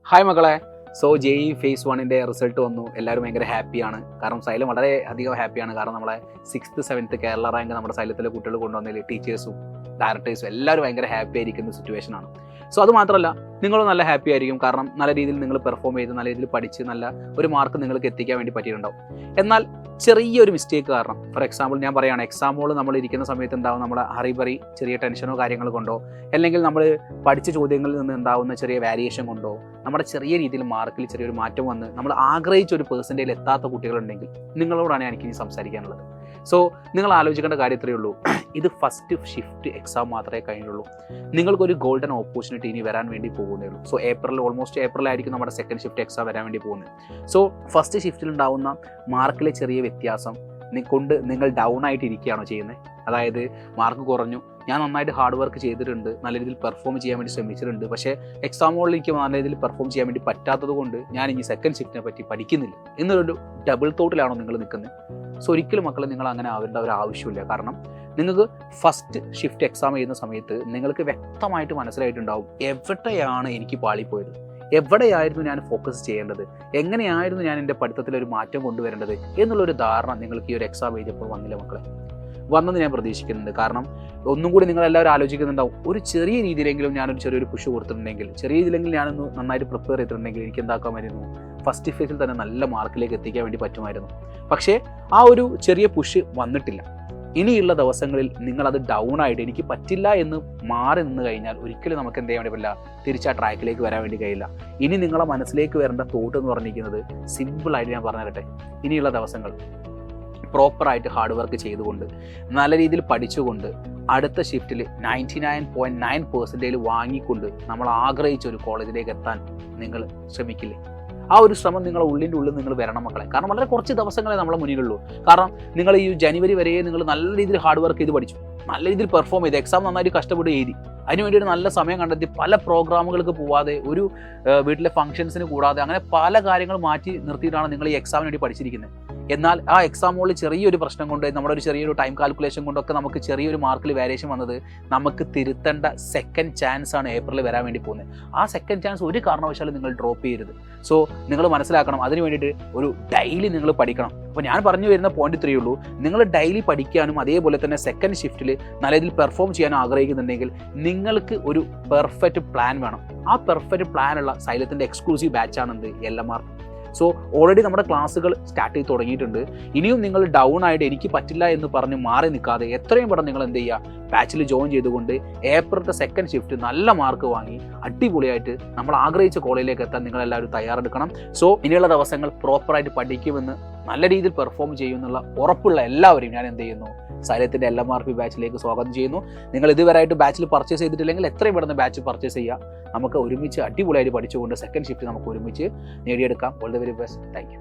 Hi മക്കളെ. So JEE phase 1 result വന്നു. എല്ലാവരും ഭയങ്കര ഹാപ്പിയാണ്. കാരണം സൈലം വളരെ അധികം ഹാപ്പിയാണ്. കാരണം നമ്മളെ 6th 7th കേരള റാങ്ക് നമ്മുടെ സൈലത്തിലെ കുട്ടികൾ കൊണ്ടുവന്നതിൽ ടീച്ചേഴ്സും ഡയറക്ടേഴ്സും എല്ലാവരും ഭയങ്കര ഹാപ്പി ആയിരിക്കുന്ന സിറ്റുവേഷനാണ്. സോ അത് മാത്രമല്ല, നിങ്ങളും നല്ല ഹാപ്പി ആയിരിക്കും. കാരണം നല്ല രീതിയിൽ നിങ്ങൾ പെർഫോം ചെയ്ത് നല്ല രീതിയിൽ പഠിച്ച് നല്ല ഒരു മാർക്ക് നിങ്ങൾക്ക് എത്തിക്കാൻ വേണ്ടി പറ്റിയിട്ടുണ്ടാവും. എന്നാൽ ചെറിയൊരു മിസ്റ്റേക്ക് കാരണം, ഫോർ എക്സാമ്പിൾ ഞാൻ പറയുകയാണ്, എക്സാം ഹോൾ നമ്മൾ ഇരിക്കുന്ന സമയത്ത് ഉണ്ടാവും നമ്മുടെ ഹറിബറി ചെറിയ ടെൻഷനോ കാര്യങ്ങൾ കൊണ്ടോ, അല്ലെങ്കിൽ നമ്മൾ പഠിച്ച ചോദ്യങ്ങളിൽ നിന്ന് ഉണ്ടാവുന്ന ചെറിയ വാരിയേഷൻ കൊണ്ടോ നമ്മുടെ ചെറിയ രീതിയിൽ മാർക്കിൽ ചെറിയൊരു മാറ്റം വന്ന് നമ്മൾ ആഗ്രഹിച്ച ഒരു പെർസെൻറ്റേജിൽ എത്താത്ത കുട്ടികളുണ്ടെങ്കിൽ നിങ്ങളോടാണ് എനിക്കിനി സംസാരിക്കാനുള്ളത്. സോ നിങ്ങൾ ആലോചിക്കേണ്ട കാര്യം ഇത്രയേ ഉള്ളൂ. ഇത് ഫസ്റ്റ് ഷിഫ്റ്റ് എക്സാം മാത്രമേ കഴിഞ്ഞുള്ളൂ. നിങ്ങൾക്കൊരു ഗോൾഡൻ ഓപ്പർച്യൂണിറ്റി ഇനി വരാൻ വേണ്ടി പോകുന്നേ ഉള്ളൂ. സോ ഓൾമോസ്റ്റ് ഏപ്രിലായിരിക്കും നമ്മുടെ സെക്കൻഡ് ഷിഫ്റ്റ് എക്സാം വരാൻ വേണ്ടി പോകുന്നത്. സോ ഫസ്റ്റ് ഷിഫ്റ്റിൽ ഉണ്ടാവുന്ന മാർക്കിലെ ചെറിയ വ്യത്യാസം കൊണ്ട് നിങ്ങൾ ഡൗൺ ആയിട്ട് ഇരിക്കുകയാണോ ചെയ്യുന്നത്? അതായത് മാർക്ക് കുറഞ്ഞു, ഞാൻ നന്നായിട്ട് ഹാർഡ് വർക്ക് ചെയ്തിട്ടുണ്ട്, നല്ല രീതിയിൽ പെർഫോം ചെയ്യാൻ വേണ്ടി ശ്രമിച്ചിട്ടുണ്ട്, പക്ഷേ എക്സാം ഹോളിൽ എനിക്ക് നല്ല രീതിയിൽ പെർഫോം ചെയ്യാൻ വേണ്ടി പറ്റാത്തത് കൊണ്ട് ഞാൻ ഇനി സെക്കൻഡ് ഷിഫ്റ്റിനെ പറ്റി പഠിക്കുന്നില്ല എന്നൊരു ഡബിൾ തോട്ടിലാണോ നിങ്ങൾ നിൽക്കുന്നത്? സോ ഒരിക്കലും മക്കളെ നിങ്ങൾ അങ്ങനെ ആവേണ്ട ഒരു ആവശ്യമില്ല. കാരണം നിങ്ങൾക്ക് ഫസ്റ്റ് ഷിഫ്റ്റ് എക്സാം ചെയ്യുന്ന സമയത്ത് നിങ്ങൾക്ക് വ്യക്തമായിട്ട് മനസ്സിലായിട്ടുണ്ടാവും എവിടെയാണ് എനിക്ക് പാളിപ്പോയത്, എവിടെയായിരുന്നു ഞാൻ ഫോക്കസ് ചെയ്യേണ്ടത്, എങ്ങനെയായിരുന്നു ഞാൻ എൻ്റെ പഠിത്തത്തിലൊരു മാറ്റം കൊണ്ടുവരേണ്ടത് എന്നുള്ളൊരു ധാരണ നിങ്ങൾക്ക് ഈ ഒരു എക്സാം എഴുതിയപ്പോൾ വന്നില്ല മക്കളെ? വന്നെന്ന് ഞാൻ പ്രതീക്ഷിക്കുന്നുണ്ട്. കാരണം ഒന്നും കൂടി നിങ്ങളെല്ലാവരും ആലോചിക്കുന്നുണ്ടാവും, ഒരു ചെറിയ രീതിയിലെങ്കിലും ഞാനൊരു ചെറിയൊരു പുഷ് കൊടുത്തിട്ടുണ്ടെങ്കിൽ, ചെറിയ രീതിയിലെങ്കിലും ഞാനൊന്ന് നന്നായിട്ട് പ്രിപ്പയർ ചെയ്തിട്ടുണ്ടെങ്കിൽ എനിക്ക് എന്താക്കാമായിരുന്നു, ഫസ്റ്റ് ഫേസിൽ തന്നെ നല്ല മാർക്കിലേക്ക് എത്തിക്കാൻ വേണ്ടി പറ്റുമായിരുന്നു. പക്ഷേ ആ ഒരു ചെറിയ പുഷ് വന്നിട്ടില്ല. ഇനിയുള്ള ദിവസങ്ങളിൽ നിങ്ങളത് ഡൗൺ ആയിട്ട് എനിക്ക് പറ്റില്ല എന്ന് മാറി നിന്ന് കഴിഞ്ഞാൽ ഒരിക്കലും നമുക്ക് എന്ത് ചെയ്യാൻ വേണ്ടി പറ്റില്ല, തിരിച്ച് ആ ട്രാക്കിലേക്ക് വരാൻ വേണ്ടി കഴിയില്ല. ഇനി നിങ്ങളെ മനസ്സിലേക്ക് വരേണ്ട തോട്ട് എന്ന് പറഞ്ഞിരിക്കുന്നത് സിമ്പിളായിട്ട് ഞാൻ പറഞ്ഞു തരട്ടെ. ഇനിയുള്ള ദിവസങ്ങൾ പ്രോപ്പറായിട്ട് ഹാർഡ് വർക്ക് ചെയ്തുകൊണ്ട് നല്ല രീതിയിൽ പഠിച്ചുകൊണ്ട് അടുത്ത ഷിഫ്റ്റിൽ 99.9% വാങ്ങിക്കൊണ്ട് നമ്മൾ ആഗ്രഹിച്ച ഒരു കോളേജിലേക്ക് എത്താൻ നിങ്ങൾ ശ്രമിക്കില്ലേ? ആ ഒരു ശ്രമം നിങ്ങളുടെ ഉള്ളിൽ നിങ്ങൾ വരണം മക്കളെ. കാരണം വളരെ കുറച്ച് ദിവസങ്ങളെ നമ്മളെ മുന്നിലുള്ളൂ. കാരണം നിങ്ങൾ ഈ ജനുവരി വരെ നിങ്ങൾ നല്ല രീതിയിൽ ഹാർഡ് വർക്ക് ചെയ്ത് പഠിച്ചു, നല്ല രീതിയിൽ പെർഫോം ചെയ്ത് എക്സാം നന്നായിട്ട് കഷ്ടപ്പെട്ട് എഴുതി, അതിന് വേണ്ടിയിട്ട് നല്ല സമയം കണ്ടെത്തി പല പ്രോഗ്രാമുകൾക്ക് പോവാതെ, ഒരു വീട്ടിലെ ഫംഗ്ഷൻസിന് കൂടാതെ, അങ്ങനെ പല കാര്യങ്ങൾ മാറ്റി നിർത്തിയിട്ടാണ് നിങ്ങൾ ഈ എക്സാമിന് വേണ്ടി പഠിച്ചിരിക്കുന്നത്. എന്നാൽ ആ എക്സാം ഹോളിൽ ചെറിയൊരു പ്രശ്നം കൊണ്ട്, നമ്മുടെ ഒരു ചെറിയൊരു ടൈം കാൽക്കുലേഷൻ കൊണ്ടൊക്കെ നമുക്ക് ചെറിയൊരു മാർക്കിൽ വേരിയേഷൻ വന്നത് നമുക്ക് തിരുത്തേണ്ട സെക്കൻഡ് ചാൻസ് ആണ് ഏപ്രിലിൽ വരാൻ വേണ്ടി പോകുന്നത്. ആ സെക്കൻഡ് ചാൻസ് ഒരു കാരണവശാലും നിങ്ങൾ ഡ്രോപ്പ് ചെയ്യരുത്. സോ നിങ്ങൾ മനസ്സിലാക്കണം, അതിന് വേണ്ടിയിട്ട് ഒരു ഡെയിലി നിങ്ങൾ പഠിക്കണം. അപ്പോൾ ഞാൻ പറഞ്ഞു വരുന്ന പോയിന്റ് ഇത്രയേ ഉള്ളൂ. നിങ്ങൾ ഡെയിലി പഠിക്കാനും അതേപോലെ തന്നെ സെക്കൻഡ് ഷിഫ്റ്റിൽ നല്ല രീതിയിൽ പെർഫോം ചെയ്യാനും ആഗ്രഹിക്കുന്നുണ്ടെങ്കിൽ നിങ്ങൾക്ക് ഒരു പെർഫെക്റ്റ് പ്ലാൻ വേണം. ആ പെർഫെക്റ്റ് പ്ലാനുള്ള സൈലത്തിൻ്റെ എക്സ്ക്ലൂസീവ് ബാച്ചാണ് എന്ത്, LMR. സോ ഓൾറെഡി നമ്മുടെ ക്ലാസ്സുകൾ സ്റ്റാർട്ട് ചെയ്ത് തുടങ്ങിയിട്ടുണ്ട്. ഇനിയും നിങ്ങൾ ഡൗൺ ആയിട്ട് എനിക്ക് പറ്റില്ല എന്ന് പറഞ്ഞ് മാറി നിൽക്കാതെ എത്രയും പെട്ടെന്ന് നിങ്ങൾ എന്ത് ചെയ്യുക, ബാച്ചിൽ ജോയിൻ ചെയ്തുകൊണ്ട് ഏപ്രിലത്തെ സെക്കൻഡ് ഷിഫ്റ്റ് നല്ല മാർക്ക് വാങ്ങി അടിപൊളിയായിട്ട് നമ്മൾ ആഗ്രഹിച്ച കോളേജിലേക്ക് എത്താൻ നിങ്ങളെല്ലാവരും തയ്യാറെടുക്കണം. സോ ഇനിയുള്ള ദിവസങ്ങൾ പ്രോപ്പറായിട്ട് പഠിക്കുമെന്ന്, നല്ല രീതിയിൽ പെർഫോം ചെയ്യുമെന്നുള്ള ഉറപ്പുള്ള എല്ലാവരെയും ഞാൻ എന്ത് ചെയ്യുന്നു, സൈലത്തിൻ്റെ LMRP ബാച്ചിലേക്ക് സ്വാഗതം ചെയ്യുന്നു. നിങ്ങൾ ഇതുവരെയായിട്ട് ബാച്ചിൽ പർച്ചേസ് ചെയ്തിട്ടില്ലെങ്കിൽ എത്രയും പെട്ടെന്ന് ബാച്ച് പർച്ചേസ് ചെയ്യുക. നമുക്ക് ഒരുമിച്ച് അടിപൊളിയായിട്ട് പഠിച്ചുകൊണ്ട് സെക്കൻഡ് ഷിഫ്റ്റ് നമുക്ക് ഒരുമിച്ച് നേടിയെടുക്കാം. All the very best. Thank U.